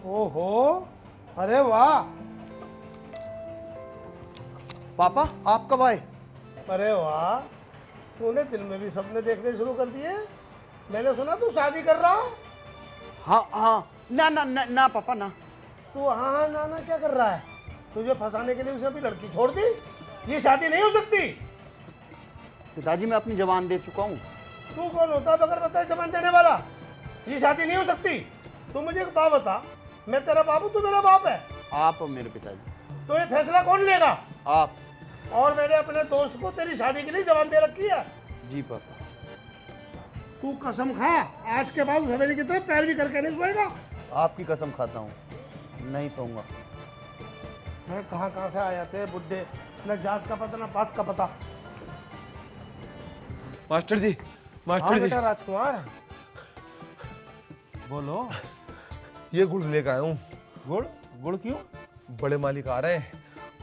ओहो, अरे वाह। पापा आप कब आए? अरे वाह, तूने दिन में भी सपने देखने शुरू कर दिए। मैंने सुना तू शादी कर रहा। हाँ हाँ, ना ना ना, ना पापा ना। तू हाँ हाँ ना ना क्या कर रहा है? तुझे फंसाने के लिए उसे अभी लड़की छोड़ दी। ये शादी नहीं हो सकती। पिताजी मैं अपनी जबान दे चुका हूँ। तू कौन होता है बगैर बताए जबान देने वाला? ये शादी नहीं हो सकती। तू मुझे एक बात बता, मैं तेरा बाप हूँ, तू मेरा बाप है। आप और मेरे पिताजी। तो ये फैसला कौन लेगा? आप। और मैंने अपने दोस्त को तेरी शादी के लिए जबान दे रखी है। जी पापा। तू कसम खा, आज के बाद उस हवेली की तरफ पैर भी करके नहीं सोएगा। आपकी कसम खाता हूँ, नहीं सोऊंगा। मैं कहाँ से आए थे बुड्ढे, न जात का पता न बात का पता। मास्टर जी, मास्टर हाँ जी, बेटा राजकुमार, बोलो। ये गुड़ लेकर आया हूँ। गुड़? गुड़ क्यों? बड़े मालिक आ रहे हैं,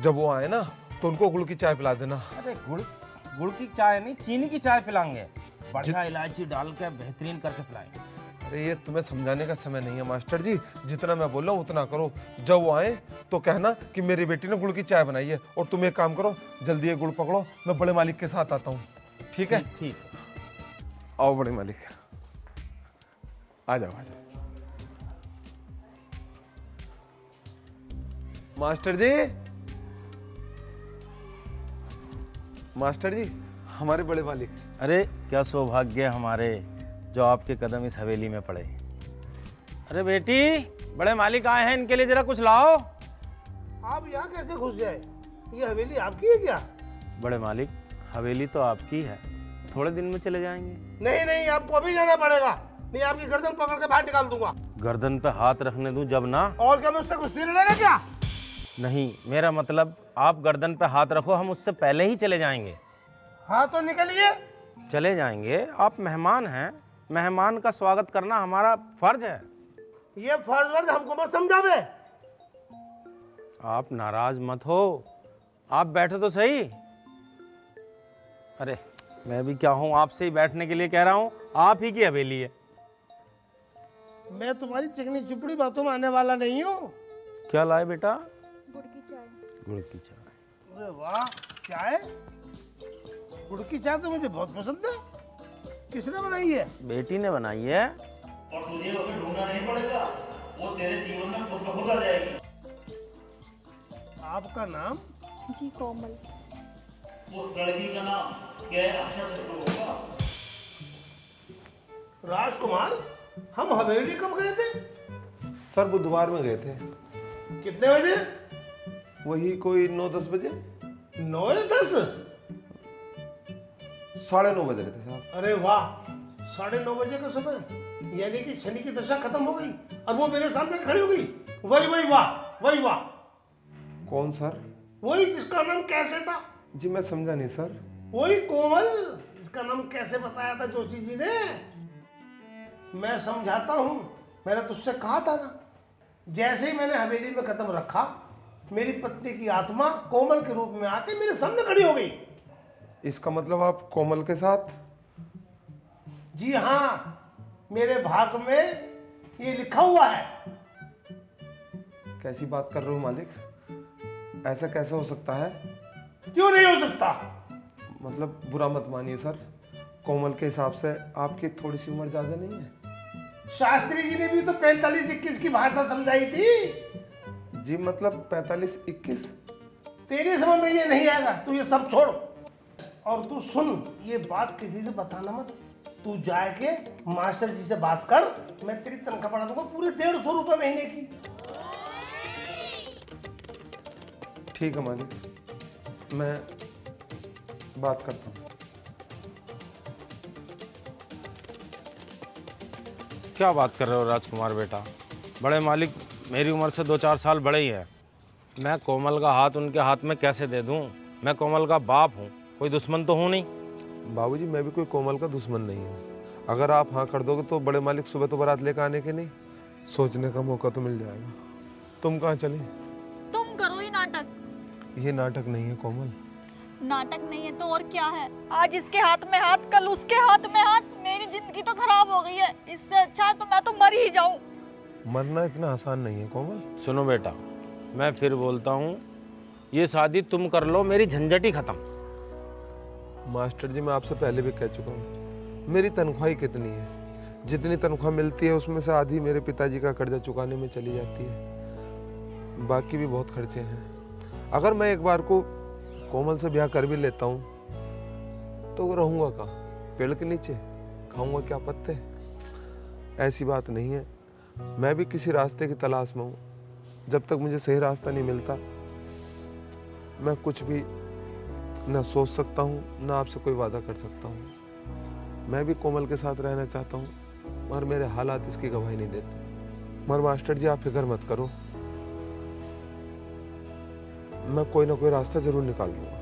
जब वो आए ना तो उनको गुड़ की चाय पिला देना। अरे गुड़ की चाय नहीं, चीनी की चाय पिलाएंगे। बढ़िया इलायची डाल के बेहतरीन करके पिलाएंगे। अरे ये तुम्हें समझाने का समय नहीं है मास्टर जी, जितना मैं बोल रहा हूँ उतना करो। जब वो आए तो कहना कि मेरी बेटी ने गुड़ की चाय बनाई है, और तुम एक काम करो, जल्दी ये गुड़ पकड़ो, मैं बड़े मालिक के साथ आता हूँ। ठीक है? ठीक। आओ बड़े मालिक, आ जाओ आ जाओ। मास्टर जी, मास्टर जी, हमारे बड़े मालिक। अरे क्या सौभाग्य हमारे जो आपके कदम इस हवेली में पड़े। अरे बेटी, बड़े मालिक आए हैं, इनके लिए जरा कुछ लाओ। आप यहाँ कैसे घुस जाए? ये हवेली आपकी है क्या? बड़े मालिक, हवेली तो आपकी है, थोड़े दिन में चले जाएंगे। नहीं नहीं, आपको अभी जाना पड़ेगा, नहीं आपकी गर्दन पकड़ के बाहर निकाल दूंगा। गर्दन पे हाथ रखने दूं जब ना? और क्या मुझसे गुस्से लेना क्या? नहीं, मेरा मतलब आप गर्दन पे हाथ रखो, हम उससे पहले ही चले जाएंगे। हाँ तो निकलिए। चले जाएंगे, आप मेहमान हैं, मेहमान का स्वागत करना हमारा फर्ज है। ये फर्ज वर्ज हमको मत समझावे। आप नाराज मत हो, आप बैठो तो सही। अरे मैं भी क्या हूँ, आपसे ही बैठने के लिए कह रहा हूँ, आप ही की हवेली है। मैं तुम्हारी चिकनी चुपड़ी बातों में आने वाला नहीं हूँ। क्या लाए बेटा? गुड़ की चाय। गुड़ की चाय। अरे वाह, चाय? गुड़ की चाय तो मुझे बहुत पसंद है। किसने बनाई है? बेटी ने बनाई है। और तुझे उसे ढूंढना नहीं पड़ेगा, वो तेरे जीवन में खुद ब खुद आ जाएगी। आपका नाम? जी कोमल। उस लड़की का नाम क्या अक्षर से शुरू होगा? राजकुमार, हम हवेली कब गए थे? सर बुधवार में गए थे, कितने बजे? वही कोई 9-10 बजे। 9 या 10? 9:30 बज रहे थे साहब। अरे वाह, 9:30 बजे का समय, यानी कि शनि की दशा खत्म हो गई और वो मेरे सामने खड़ी हो गई। वही वाह, वही वाह। कौन सर? वही जिसका नाम कैसे था? जी मैं समझा नहीं सर। वही कोमल जिसका नाम कैसे बताया था जोशी जी ने। मैं समझाता हूँ, मैंने तुझसे कहा था ना, जैसे ही मैंने हवेली में कदम रखा, मेरी पत्नी की आत्मा कोमल के रूप में आके मेरे सामने खड़ी हो गई। इसका मतलब आप कोमल के साथ? जी हाँ, मेरे भाग में ये लिखा हुआ है। कैसी बात कर रहे हो मालिक? ऐसा कैसे हो सकता है? क्यों नहीं हो सकता? मतलब बुरा मत मानिए सर, कोमल के हिसाब से आपकी थोड़ी सी उम्र ज्यादा नहीं है? शास्त्री जी ने भी तो 45-21 की भाषा समझाई थी। जी मतलब 45-21? तेरी समझ में ये नहीं आएगा, तू ये सब छोड़। और तू सुन, ये बात किसी से बताना मत। तू जाके मास्टर जी से बात कर, मैं तेरी तनख्वाह बढ़ा दूंगा पूरे 150 रुपए महीने की। ठीक है मालिक, मैं बात करता हूँ। क्या बात कर रहे हो राजकुमार बेटा? बड़े मालिक मेरी उम्र से 2-4 साल बड़े ही है। मैं कोमल का हाथ उनके हाथ में कैसे दे दूं? मैं कोमल का बाप हूं, कोई दुश्मन तो हूं नहीं। बाबूजी मैं भी कोई कोमल का दुश्मन नहीं हूँ। अगर आप हाँ कर दोगे तो बड़े मालिक सुबह तो बारात लेकर आने के नहीं, सोचने का मौका तो मिल जाएगा। तुम कहाँ चली? तुम करो ही नाटक। ये नाटक नहीं है कोमल। नाटक नहीं है तो और क्या है? आज इसके हाथ में हाथ, कल उसके हाथ में हाथ। मेरी जिंदगी तो खराब हो गई है। इससे अच्छा है तो मैं तो मर ही जाऊं। मरना इतना आसान नहीं है कोमल। सुनो बेटा, मैं फिर बोलता हूँ, ये शादी तुम कर लो, मेरी झंझट ही खत्म। मास्टर जी मैं आपसे पहले भी कह चुका हूँ, मेरी तनख्वाह ही कितनी है, जितनी तनख्वाह मिलती है उसमें से आधी मेरे पिताजी का कर्जा चुकाने में चली जाती है, बाकी भी बहुत खर्चे हैं। अगर मैं एक बार को कोमल से ब्याह कर भी लेता हूँ तो वो रहूँगा कहाँ? पेड़ के नीचे खाऊंगा क्या पत्ते? ऐसी बात नहीं है, मैं भी किसी रास्ते की तलाश में हूँ। जब तक मुझे सही रास्ता नहीं मिलता मैं कुछ भी ना सोच सकता हूँ ना आपसे कोई वादा कर सकता हूँ। मैं भी कोमल के साथ रहना चाहता हूँ मगर मेरे हालात इसकी गवाही नहीं देते। मगर मास्टर जी आप फिक्र मत करो, मैं कोई ना कोई रास्ता जरूर निकाल लूंगा।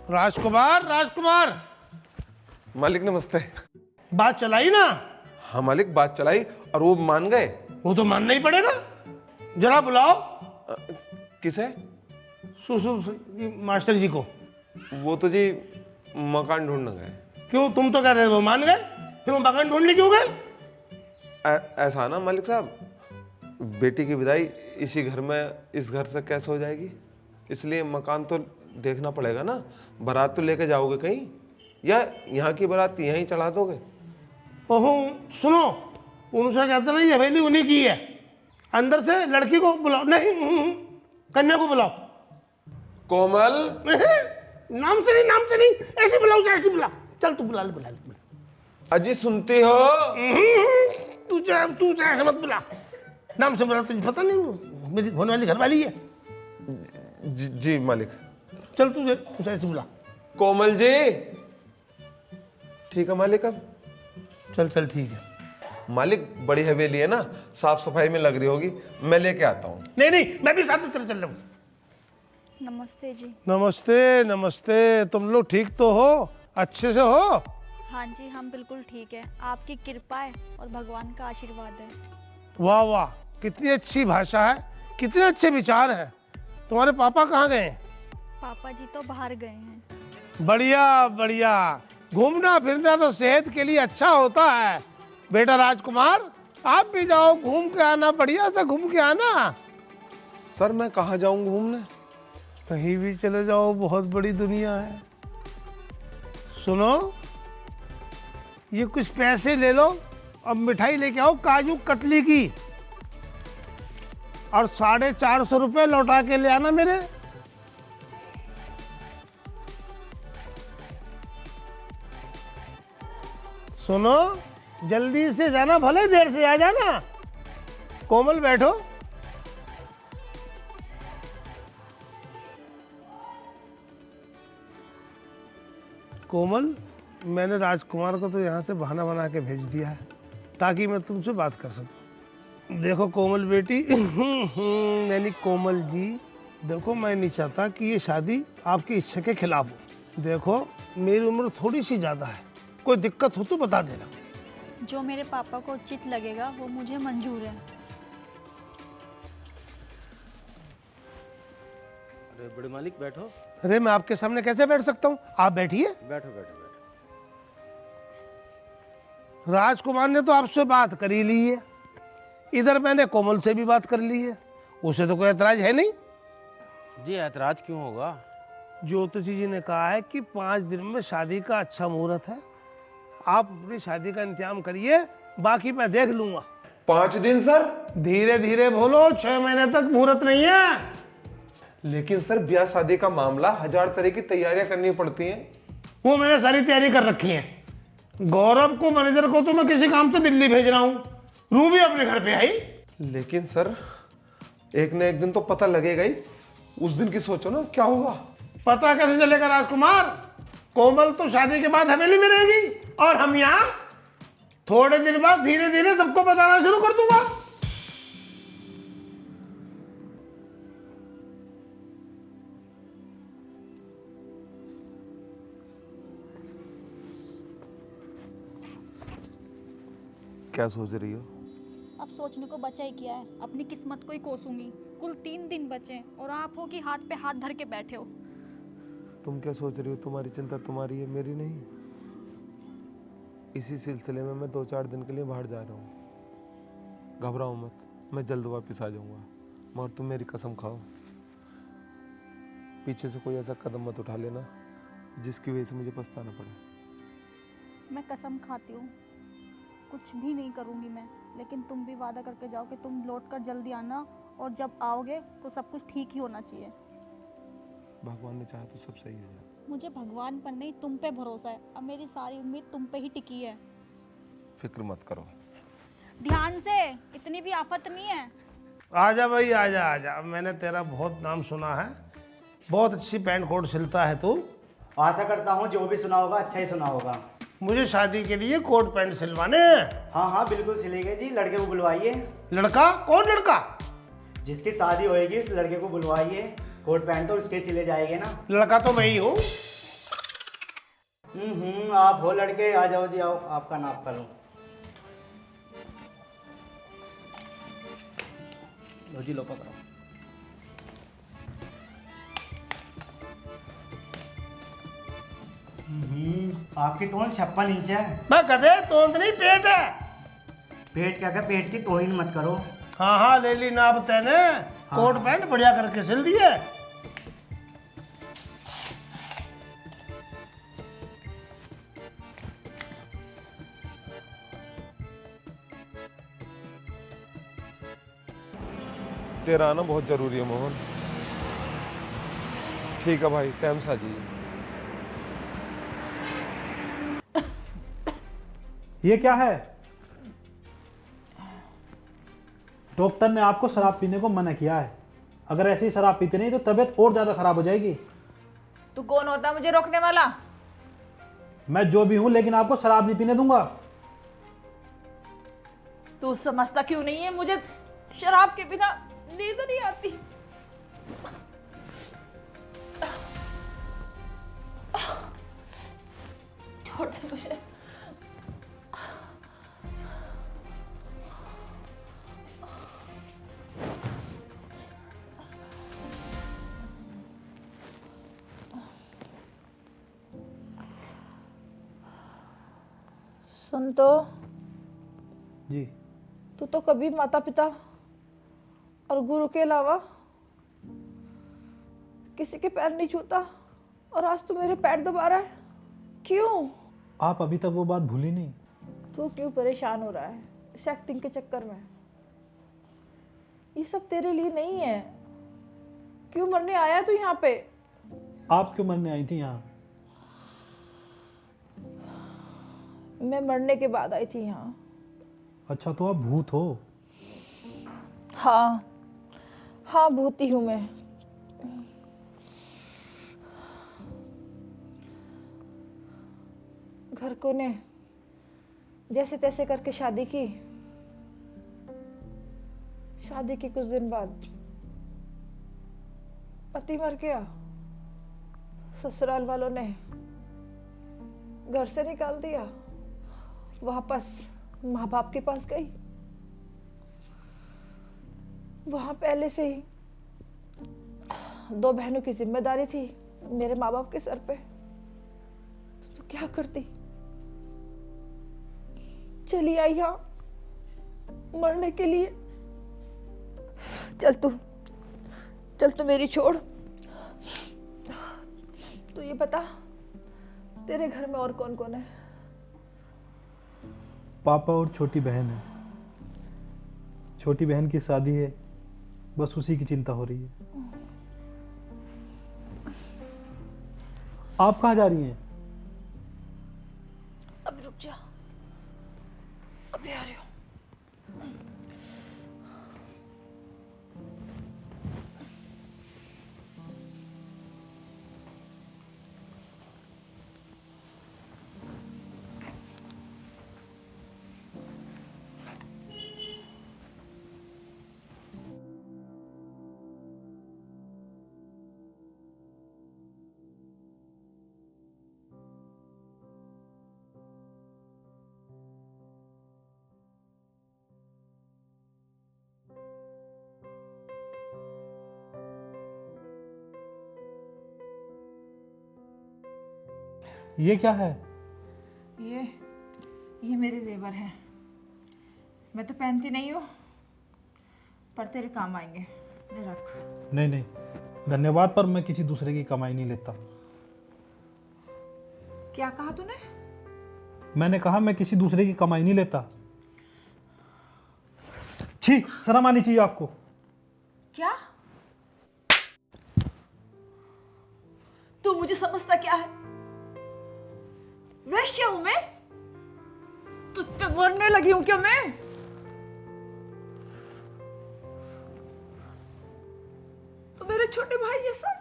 राजकुमार, राजकुमार, मालिक नमस्ते। बात चलाई ना? हाँ मालिक बात चलाई और वो मान गए। वो तो मानना ही पड़ेगा। जरा बुलाओ किसे? ये मास्टर जी को। वो तो जी मकान ढूंढने गए। क्यों, तुम तो कह रहे थे वो मान गए, फिर वो मकान ढूंढने क्यों गए? ऐसा ना मालिक साहब, बेटी की विदाई इसी घर में इस घर से कैसे हो जाएगी, इसलिए मकान तो देखना पड़ेगा ना। बारात तो लेके जाओगे कहीं या यहाँ की बारात यहीं चढ़ा दोगे? ओहो सुनो, उनसे कहते ना ये हवेली उन्हीं की है। अंदर से लड़की को बुलाओ, नहीं कन्या को बुलाओ। कोमल नाम से नहीं, ऐसे बुलाओ, ऐसे बुला। चल तू बुला ले, बुला ले। अजी सुनती हो? तू ऐसे मत बुला, नाम से बुला, तुझे पता नहीं मेरी होने वाली घरवाली है। जी मालिक। चल तू ऐसे बुला। कोमल जी। ठीक है मालिक। अब चल ठीक है। मालिक बड़ी हवेली है ना, साफ सफाई में लग रही होगी, मैं लेके आता हूँ। नहीं मैं भी साथ में तेरे चल रहा हूँ। नमस्ते जी। नमस्ते, तुम लोग ठीक तो हो, अच्छे से हो? हाँ जी, हम बिल्कुल ठीक है। आपकी कृपा है और भगवान का आशीर्वाद है। वाह वाह, कितनी अच्छी भाषा है, कितने अच्छे विचार हैं। तुम्हारे पापा कहाँ गए? पापा जी तो बाहर गए हैं। बढ़िया, घूमना फिरना तो सेहत के लिए अच्छा होता है। बेटा राजकुमार, आप भी जाओ, घूम के आना, बढ़िया से घूम के आना। सर मैं कहाँ जाऊँ घूमने? कहीं भी चले जाओ, बहुत बड़ी दुनिया है। सुनो, ये कुछ पैसे ले लो, अब मिठाई लेके आओ काजू कतली की, और 450 रुपये लौटा के ले आना मेरे। सुनो, जल्दी से जाना, भले देर से आ जाना। कोमल बैठो। कोमल, मैंने राजकुमार को तो यहाँ से बहाना बना के भेज दिया है ताकि मैं तुमसे बात कर सकूं। देखो कोमल बेटी, यानी कोमल जी, देखो मैं नहीं चाहता कि ये शादी आपकी इच्छा के खिलाफ हो। देखो मेरी उम्र थोड़ी सी ज़्यादा है, कोई दिक्कत हो तो बता देना। जो मेरे पापा को उचित लगेगा वो मुझे मंजूर है। अरे बड़े मालिक बैठो। अरे मैं आपके सामने कैसे बैठ सकता हूँ, आप बैठिए। बैठो बैठो बैठो। राजकुमार ने तो आपसे बात कर ही ली है, इधर मैंने कोमल से भी बात कर ली है, उसे तो कोई एतराज है नहीं। जी ऐतराज क्यों होगा? ज्योतिषी जी ने कहा है कि 5 दिन में शादी का अच्छा मुहूर्त है, आप अपनी शादी का इंतजाम करिए, बाकी मैं देख लूंगा। 5 दिन सर? धीरे धीरे बोलो, 6 महीने तक मुहूर्त नहीं है। लेकिन सर ब्याह शादी का मामला, 1000 तरह की तैयारियां करनी पड़ती हैं। वो मैंने सारी तैयारी कर रखी है। गौरव को, मैनेजर को तो मैं किसी काम से दिल्ली भेज रहा हूँ, रू भी अपने घर पे आई। लेकिन सर एक न एक दिन तो पता लगेगा ही, उस दिन की सोचो ना क्या होगा। पता कैसे चलेगा राजकुमार, कोमल तो शादी के बाद हवेली में रहेगी और हम यहाँ थोड़े दिन बाद धीरे धीरे सबको बताना शुरू कर दूंगा। क्या सोच रही हो? अब सोचने को बचा ही किया है, अपनी किस्मत को ही कोसूंगी। कुल 3 दिन बचे और आप हो कि हाथ पे हाथ धर के बैठे हो। तुम क्या सोच रही हो? तुम्हारी चिंता तुम्हारी है, मेरी नहीं। इसी सिलसिले में मैं 2-4 दिन के लिए बाहर जा रहा हूँ। घबराओ मत, मैं जल्द वापस आ जाऊंगा। मगर तुम मेरी कसम खाओ, पीछे से कोई ऐसा कदम मत उठा लेना जिसकी वजह से मुझे पछताना पड़े। मैं कसम खाती हूँ कुछ भी नहीं करूँगी मैं, लेकिन तुम भी वादा करके जाओ कि तुम लौट कर जल्दी आना, और जब आओगे तो सब कुछ ठीक ही होना चाहिए। भगवान ने चाहा तो सब सही हो जाए। मुझे भगवान पर नहीं, तुम पे भरोसा है। अब मेरी सारी उम्मीद तुम पे ही टिकी है। फिक्र मत करो। ध्यान से, इतनी भी आफत नहीं है। आजा भाई, आजा आजा। मैंने तेरा बहुत नाम सुना है, बहुत अच्छी पैंट कोट सिलता है तू। आशा करता हूँ जो भी सुना होगा अच्छा ही सुना होगा। मुझे शादी के लिए कोट पैंट सिलवाने हैं। हाँ हाँ बिल्कुल सिलेंगे जी, लड़के को बुलवाइए। लड़का? कौन लड़का? जिसकी शादी होएगी उस लड़के को बुलवाइए, कोट पैंट तो उसके सिले जाएंगे ना। लड़का तो मैं ही हूँ। आप हो लड़के, आ जाओ जी, आओ आपका नाप कर लूँ। लो जी, लो पकड़ो। आपकी तोल 56 इंच है। मैं गधे, तोंद नहीं, पेट है। पेट क्या, पेट की तोहिन मत करो। हाँ हाँ, ले ली नाप तेने। कोट पैंट बढ़िया करके सिल दिए। तेरा आना बहुत जरूरी है मोहन। ठीक है भाई, टाइम से आ जाइए। ये क्या है? डॉक्टर ने आपको शराब पीने को मना किया है। अगर ऐसी शराब पीते नहीं तो तबीयत और ज्यादा खराब हो जाएगी। तू कौन होता है मुझे रोकने वाला? मैं जो भी हूं, लेकिन आपको शराब नहीं पीने दूंगा। तू समझता क्यों नहीं है, मुझे शराब के बिना नींद नहीं आती। छोड़ दे मुझे। सुन तो, जी। तू तो कभी माता पिता और गुरु के अलावा किसी के पैर नहीं छूता, और आज तू मेरे पैर दबा रहा है। क्यों? आप अभी तक वो बात भूली नहीं? तू क्यों परेशान हो रहा है इस एक्टिंग के चक्कर में? ये सब तेरे लिए नहीं है। क्यों मरने आया तू यहाँ पे? आप क्यों मरने आई थी यहाँ? मैं मरने के बाद आई थी यहाँ। अच्छा, तो आप भूत हो? हाँ हाँ, भूत ही हूँ मैं। घर को ने जैसे तैसे करके शादी की। शादी के कुछ दिन बाद पति मर गया। ससुराल वालों ने घर से निकाल दिया। वापस माँ बाप के पास गई। वहां पहले से ही 2 बहनों की जिम्मेदारी थी मेरे माँ बाप के सर पे। तो क्या करती? चली आई यहाँ मरने के लिए। चल तू मेरी छोड़। तू ये बता, तेरे घर में और कौन कौन है? पापा और छोटी बहन है। छोटी बहन की शादी है, बस उसी की चिंता हो रही है। आप कहाँ जा रही हैं? अब रुक जा, अभी आ रही हूँ। ये क्या है? ये मेरे जेवर हैं। मैं तो पहनती नहीं हूँ, पर तेरे काम आएंगे। ले रख। नहीं नहीं, धन्यवाद, पर मैं किसी दूसरे की कमाई नहीं लेता। क्या कहा तूने? मैंने कहा मैं किसी दूसरे की कमाई नहीं लेता। छी, शर्म आनी चाहिए आपको। क्या? तू मुझे समझता क्या है? वेश्या हूं मैं? तुझ पे मरने लगी हूं क्या मैं? तो मेरे छोटे भाई जैसा।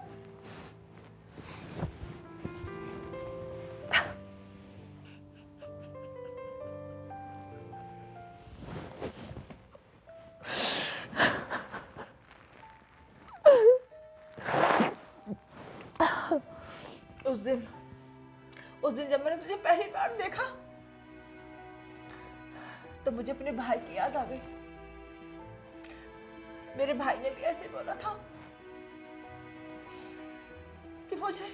उस दिन जब मैंने तुझे पहली बार देखा तो मुझे अपने भाई की याद आ गई। मेरे भाई ने भी ऐसे बोला था कि मुझे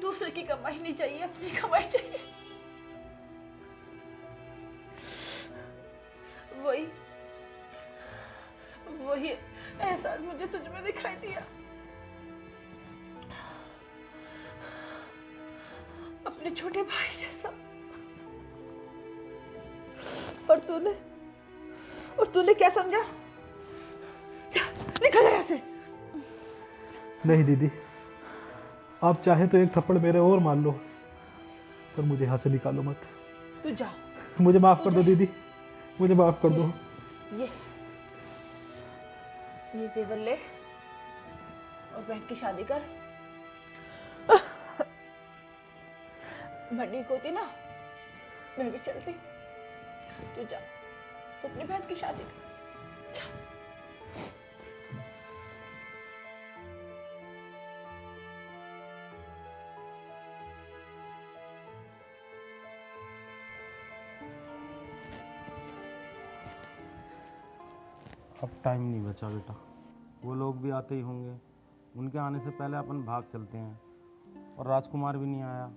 दूसरे की कमाई नहीं चाहिए, अपनी कमाई चाहिए। वही एहसास मुझे तुझ में दिखाई दिया। अपने छोटे भाई जैसा। और तूने क्या समझा? जा, निकल यहाँ से। नहीं दीदी, आप चाहे तो एक थप्पड़ मेरे और मार लो, पर मुझे यहाँ से निकालो मत। तू जा। मुझे माफ कर दो दीदी, मुझे माफ कर दो। ये जेवर ले और बहन की शादी कर। बड़ी को होती ना, मैं भी चलती। तू जा, तो अपनी बहन की शादी कर। जा। अब टाइम नहीं बचा बेटा, वो लोग भी आते ही होंगे। उनके आने से पहले अपन भाग चलते हैं। और राजकुमार भी नहीं आया,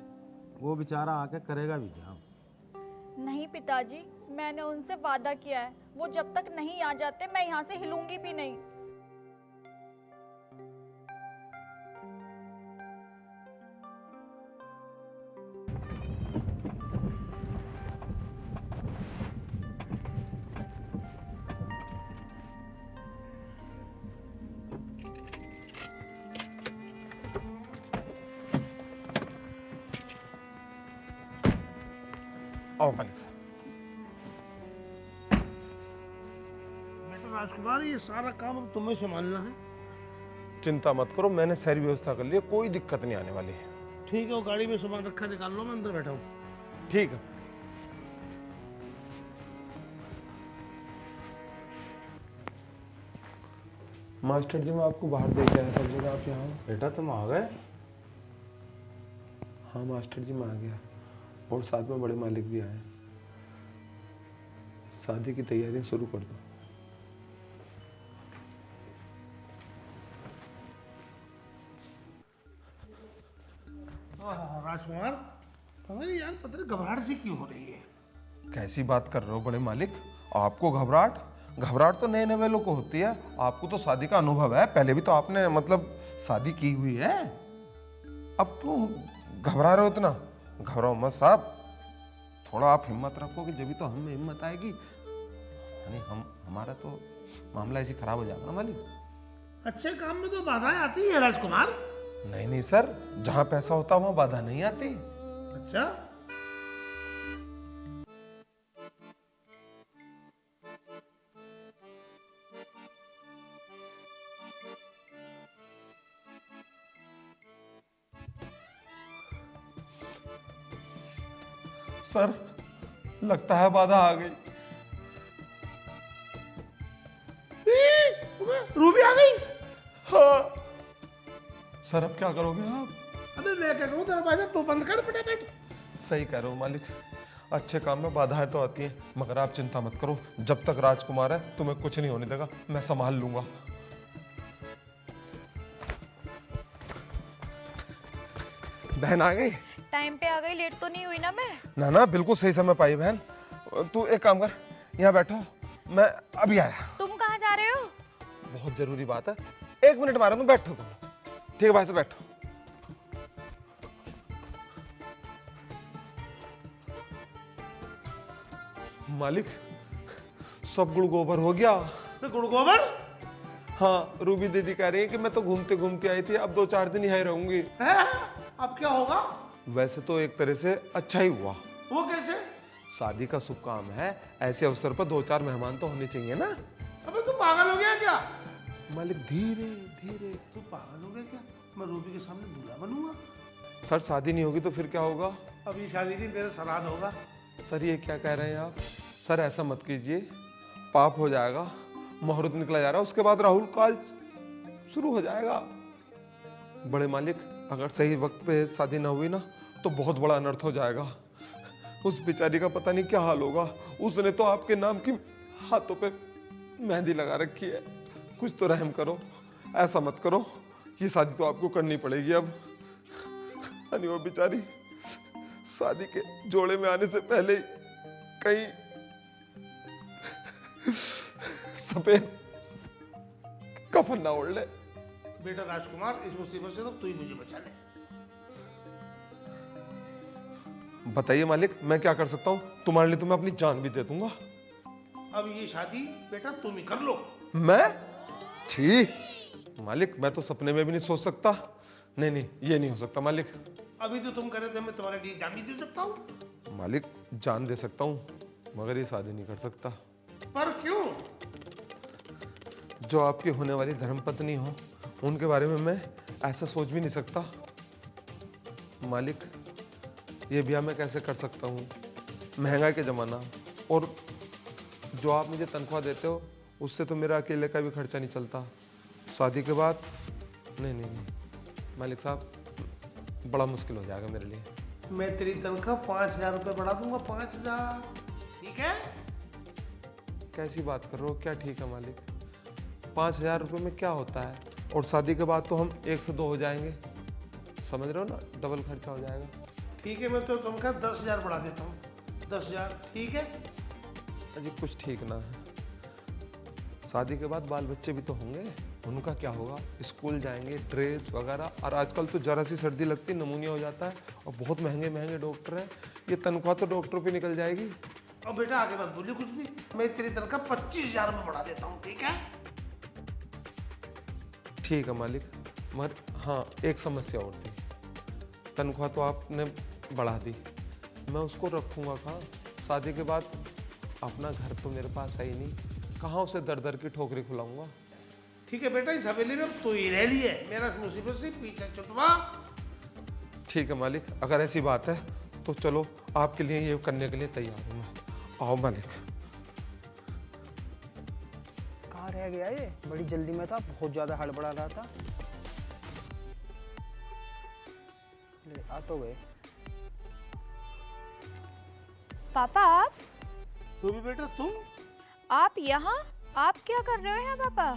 वो बेचारा आके करेगा भी क्या? नहीं पिताजी, मैंने उनसे वादा किया है, वो जब तक नहीं आ जाते मैं यहाँ से हिलूंगी भी नहीं। आओ मालिक साहब। बेटा राजकुमार, ये सारा काम अब तुम्हें संभालना है। चिंता मत करो, मैंने सारी व्यवस्था कर ली है, कोई दिक्कत नहीं आने वाली है। ठीक है, वो गाड़ी में सामान रखा, निकाल लो, मैं अंदर बैठा हूँ। ठीक है। मास्टर जी, मैं आपको बाहर दे के आया, सब जगह आप यहाँ हो। बेटा तुम आ गए? हाँ मास्टर जी, मैं आ गया, और साथ में बड़े मालिक भी आए। शादी की तैयारियां शुरू कर दो। राजकुमार, पता नहीं यार, पता नहीं घबराहट सी क्यों हो रही है। कैसी बात कर रहे हो बड़े मालिक? आपको घबराहट? घबराहट तो नए नए लोग को होती है, आपको तो शादी का अनुभव है, पहले भी तो आपने मतलब शादी की हुई है। अब क्यों घबरा रहे हो इतना? घबराओ मत साहब, थोड़ा आप हिम्मत रखोगे जब तो हमें हिम्मत आएगी। यानी हमारा तो मामला ऐसे खराब हो जाएगा ना मालिक। अच्छे काम में तो बाधाएं आती है राजकुमार। नहीं नहीं सर, जहां पैसा होता है वहां बाधा नहीं आती। अच्छा, सर लगता है बाधा आ गई। रूबी आ गई। हाँ सर, अब क्या करोगे आप? अबे मैं क्या करूं, दरवाजा तू बंद कर फटाफट। सही कह रहे हो मालिक, अच्छे काम में बाधाएं तो आती हैं, मगर आप चिंता मत करो, जब तक राजकुमार है तुम्हें कुछ नहीं होने देगा, मैं संभाल लूंगा। बहन आ गई? टाइम पे आ गई, लेट तो नहीं हुई ना मैं? ना ना, बिल्कुल सही समय पाई बहन। तू एक काम कर, यहाँ बैठो, मैं अभी आया। तुम कहाँ जा रहे हो? बहुत जरूरी बात है, 1 मिनट मारो, तुम बैठो तुम। ठीक है भाई से बैठो। मालिक, सब गुड़ गोबर हो गया। तो गुड़ गोबर? हाँ, रूबी दीदी कह रही है कि मैं तो घूमते घूमते आई थी, अब 2-4 दिन यहीं रहूंगी। है? अब क्या होगा? वैसे तो एक तरह से अच्छा ही हुआ। वो कैसे? शादी का शुभ काम है, ऐसे अवसर पर 2-4 मेहमान तो होने चाहिए ना। अबे तू पागल हो गया क्या? मालिक धीरे धीरे। तू पागल हो गया क्या? मैं रूबी के सामने दूल्हा बनूंगा? सर शादी नहीं होगी तो फिर क्या होगा? अभी शादी नहीं, मेरा श्राद्ध होगा। सर ये क्या कह रहे हैं आप? सर ऐसा मत कीजिए, पाप हो जाएगा। मुहूर्त निकला जा रहा है, उसके बाद राहुल काल शुरू हो जाएगा। बड़े मालिक, अगर सही वक्त पे शादी ना हुई ना तो बहुत बड़ा अनर्थ हो जाएगा। उस बेचारी का पता नहीं क्या हाल होगा। उसने तो आपके नाम की हाथों पे मेहंदी लगा रखी है। कुछ तो रहम करो, ऐसा मत करो। ये शादी तो आपको करनी पड़ेगी अब। यानी वो बेचारी शादी के जोड़े में आने से पहले कहीं सफेद कफन ना ओढ़ ले। बेटा राजकुमार, इस मुसीबत से तो तू ही मुझे बचा ले। बताइए मालिक, मैं क्या कर सकता हूँ? तुम्हारे लिए तो मैं अपनी जान भी दे दूंगा। अब ये शादी बेटा तुम ही कर लो। मैं? छी मालिक, मैं तो सपने में भी नहीं सोच सकता। नहीं नहीं, ये नहीं हो सकता मालिक। अभी तो तुम करे थे, मैं तुम्हारे लिए जान भी दे सकता हूँ। मालिक जान दे सकता हूँ, मगर ये शादी नहीं कर सकता। पर क्यों? जो आपकी होने वाली धर्मपत्नी हो, उनके बारे में मैं ऐसा सोच भी नहीं सकता। मालिक, ये ब्याह मैं कैसे कर सकता हूँ? महंगाई के ज़माना, और जो आप मुझे तनख्वाह देते हो उससे तो मेरा अकेले का भी खर्चा नहीं चलता। शादी के बाद नहीं नहीं नहीं मालिक साहब, बड़ा मुश्किल हो जाएगा मेरे लिए। मैं तेरी तनख्वाह 5,000 रुपये बढ़ा दूंगा। 5,000, ठीक है? कैसी बात कर रहे हो? क्या ठीक है मालिक? 5,000 रुपये में क्या होता है? और शादी के बाद तो हम 1 से 2 हो जाएंगे। समझ रहे हो ना, डबल खर्चा हो जाएगा। ठीक है, मैं तो तनख्वाह 10,000 बढ़ा देता हूँ। 10,000 ठीक है? अजी कुछ ठीक ना है। शादी के बाद बाल बच्चे भी तो होंगे, उनका क्या होगा? स्कूल जाएंगे, ड्रेस वगैरह, और आजकल तो जरा सी सर्दी लगती नमूनिया हो जाता है, और बहुत महंगे महंगे डॉक्टर हैं। ये तनख्वाह तो डॉक्टरों पे निकल जाएगी। और बेटा आगे मत बोलिए कुछ भी। मैं तेरी तनख्वाह 25,000 रुपये बढ़ा देता हूँ, ठीक है? ठीक है मालिक, मगर हाँ, एक समस्या और थी। तनख्वाह तो आपने बढ़ा दी, मैं उसको रखूँगा कहाँ? शादी के बाद अपना घर तो मेरे पास है ही नहीं, कहाँ उसे दर दर की ठोकरी खुलाऊंगा? ठीक है बेटा, इस हवेली में तू ही रह लिए, मेरा इस मुसीबत से पीछे छुटवा। ठीक है मालिक, अगर ऐसी बात है तो चलो, आपके लिए ये करने के लिए तैयार हूँ मैं। आओ मालिक। कहाँ रह गया ये? बड़ी जल्दी में था, बहुत ज़्यादा हड़बड़ा रहा था। ले आ तो गए। पापा आप? तू भी बेटा, तुम? आप यहाँ? आप क्या कर रहे हो यहाँ पापा?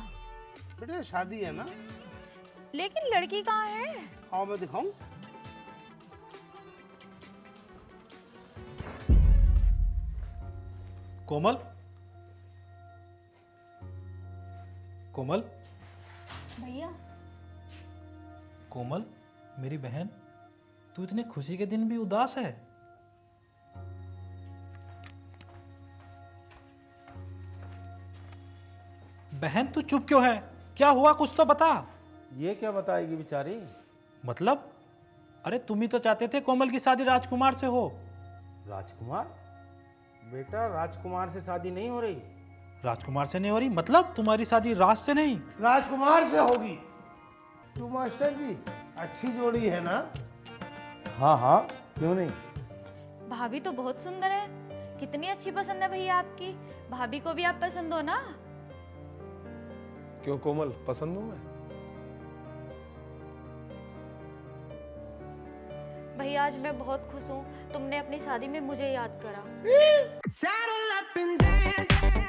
बेटा शादी है ना। लेकिन लड़की कहाँ है? आओ मैं दिखाऊं। कोमल, कोमल, भैया कोमल, मेरी बहन, तू इतने खुशी के दिन भी उदास है? बहन तू चुप क्यों है? क्या हुआ, कुछ तो बता। ये क्या बताएगी बेचारी? मतलब? अरे तुम ही तो चाहते थे कोमल की शादी राजकुमार से हो। राजकुमार? बेटा राजकुमार से शादी नहीं हो रही। राजकुमार से नहीं हो रही? मतलब तुम्हारी शादी राज से नहीं? राजकुमार से होगी। क्यों मास्टर जी, अच्छी जोड़ी है ना? हाँ हाँ, क्यों नहीं। भाभी तो बहुत सुंदर है। कितनी अच्छी पसंद है भैया आपकी। भाभी को भी आप पसंद हो ना? क्यों कोमल, पसंद हूँ मैं? भैया आज मैं बहुत खुश हूँ, तुमने अपनी शादी में मुझे याद करा। Saddle up and dance.